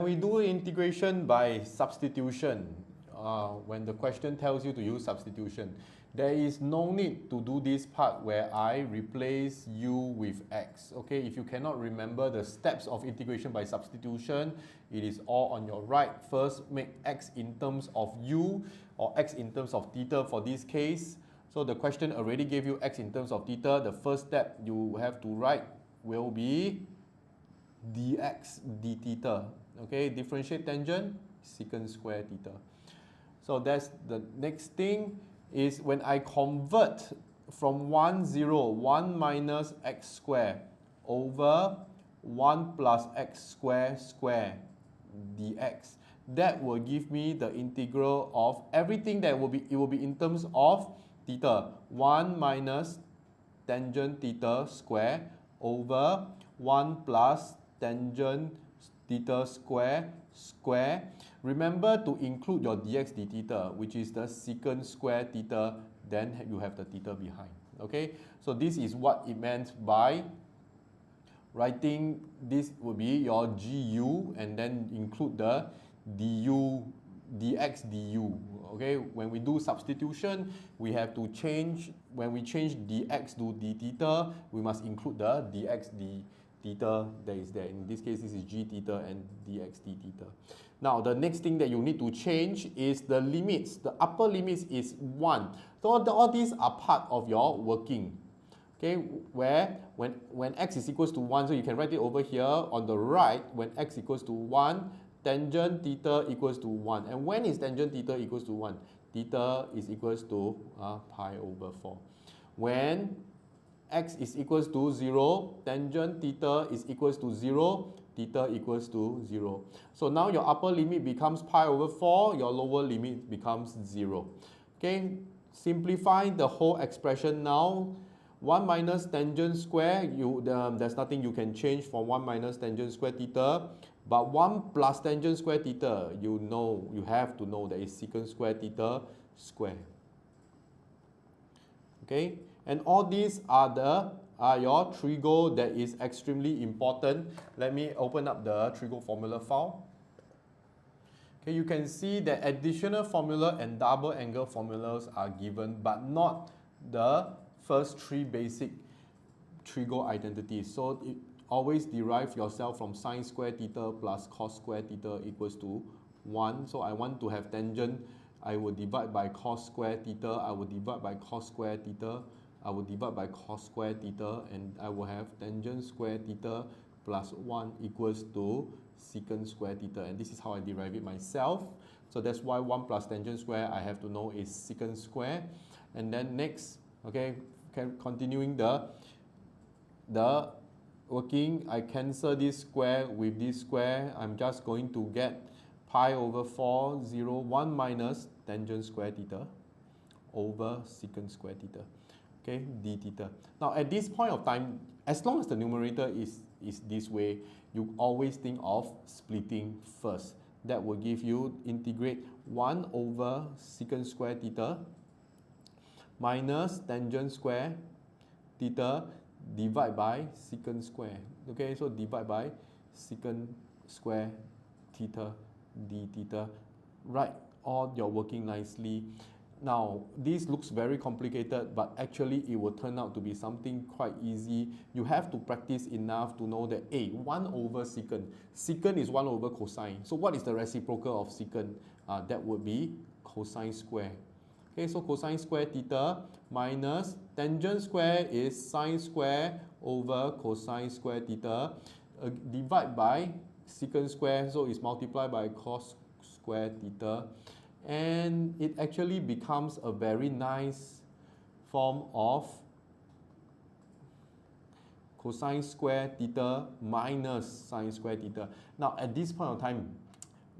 We do integration by substitution. When the question tells you to use substitution, there is no need to do this part where I replace u with x. Okay, if you cannot remember the steps of integration by substitution, it is all on your right. First, make x in terms of u or x in terms of theta for this case. So the question already gave you x in terms of theta. The first step you have to write will be dx d theta. Okay, differentiate tangent, secant square theta. So that's the next thing is when I convert from 1, 0, 1 minus x square over 1 plus x square square dx. That will give me the integral of everything that will be in terms of theta. 1 minus tangent theta square over 1 plus tangent theta square square. Remember to include your dx d theta, which is the secant square theta, then you have the theta behind. Okay, so this is what it meant by writing this would be your gu and then include the du, dx du. Okay, when we do substitution, we have to change, when we change dx to d theta, we must include the dx d theta that is there. In this case, this is g theta and dx d theta. Now, the next thing that you need to change is the limits. The upper limits is 1. So all these are part of your working. Okay, where when x is equals to 1, so you can write it over here on the right, when x equals to 1, tangent theta equals to 1. And when is tangent theta equals to 1? Theta is equals to pi over 4. When x is equals to 0, tangent theta is equals to 0, theta equals to 0. So now your upper limit becomes pi over 4, your lower limit becomes 0. Okay, simplify the whole expression now. 1 minus tangent square, there's nothing you can change from 1 minus tangent square theta. But 1 plus tangent square theta, you have to know that is secant square theta square. Okay, and all these are your trigo that is extremely important. Let me open up the trigo formula file. Okay, you can see that additional formula and double angle formulas are given, but not the first 3 basic trigo identities. So always derive yourself from sine square theta plus cos square theta equals to 1. So I want to have tangent, I will divide by cos square theta, I will divide by cos square theta, I will divide by cos square theta, and I will have tangent square theta plus 1 equals to secant square theta. And this is how I derive it myself. So that's why 1 plus tangent square I have to know is secant square. And then next, okay, continuing the working, I cancel this square with this square. I'm just going to get pi over 4, 0, 1 minus tangent square theta over secant square theta. Okay, d theta. Now at this point of time, as long as the numerator is this way, you always think of splitting first. That will give you integrate 1 over secant square theta minus tangent square theta divide by secant square. Okay, so divide by secant square theta d theta. Right, all you're working nicely. Now, this looks very complicated, but actually it will turn out to be something quite easy. You have to practice enough to know that 1 over secant. Secant is 1 over cosine. So what is the reciprocal of secant? That would be cosine square. Okay, so cosine square theta minus tangent square is sine square over cosine square theta. Divide by secant square, so it's multiplied by cos square theta. And it actually becomes a very nice form of cosine square theta minus sine square theta. Now at this point of time,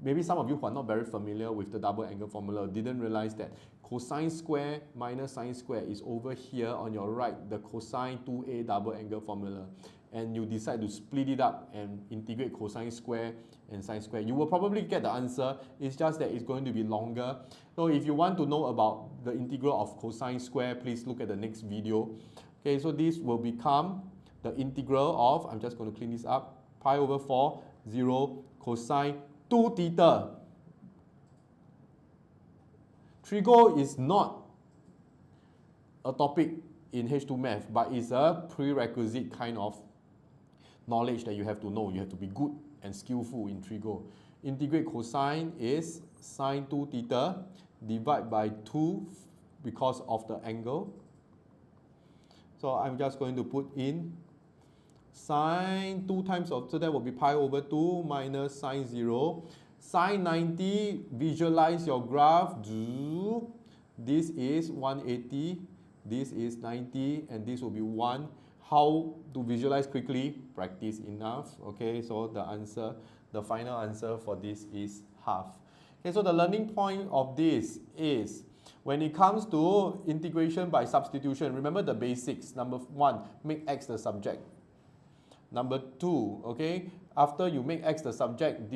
maybe some of you who are not very familiar with the double angle formula didn't realize that cosine square minus sine square is over here on your right, the cosine 2a double angle formula. And you decide to split it up and integrate cosine square and sine square. You will probably get the answer, it's just that it's going to be longer. So if you want to know about the integral of cosine square, please look at the next video. Okay, so this will become the integral of, I'm just going to clean this up, pi over 4, 0, cosine 2 theta. Trigo is not a topic in H2 math, but it's a prerequisite kind of knowledge that you have to know. You have to be good and skillful in trigo. Integrate cosine is sine 2 theta, divide by 2 because of the angle. So I'm just going to put in sine 2 times of, so that will be pi over 2 minus sine 0. Sine 90, visualize your graph. This is 180, this is 90, and this will be 1. How to visualize quickly? Practice enough. Okay, so the answer, the final answer for this is half. Okay, so the learning point of this is, when it comes to integration by substitution, remember the basics. Number 1, make x the subject. Number 2, okay, after you make x the subject,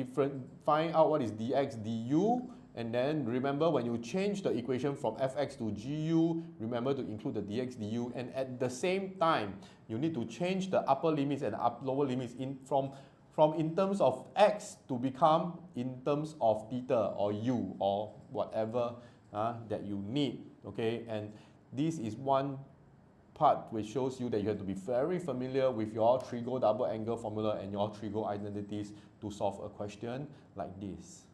find out what is dx, du, and then remember when you change the equation from fx to gu, remember to include the dx, du, and at the same time, you need to change the upper limits and lower limits from in terms of x to become in terms of theta or u or whatever that you need, okay, and this is one part which shows you that you have to be very familiar with your trigo double angle formula and your trigo identities to solve a question like this.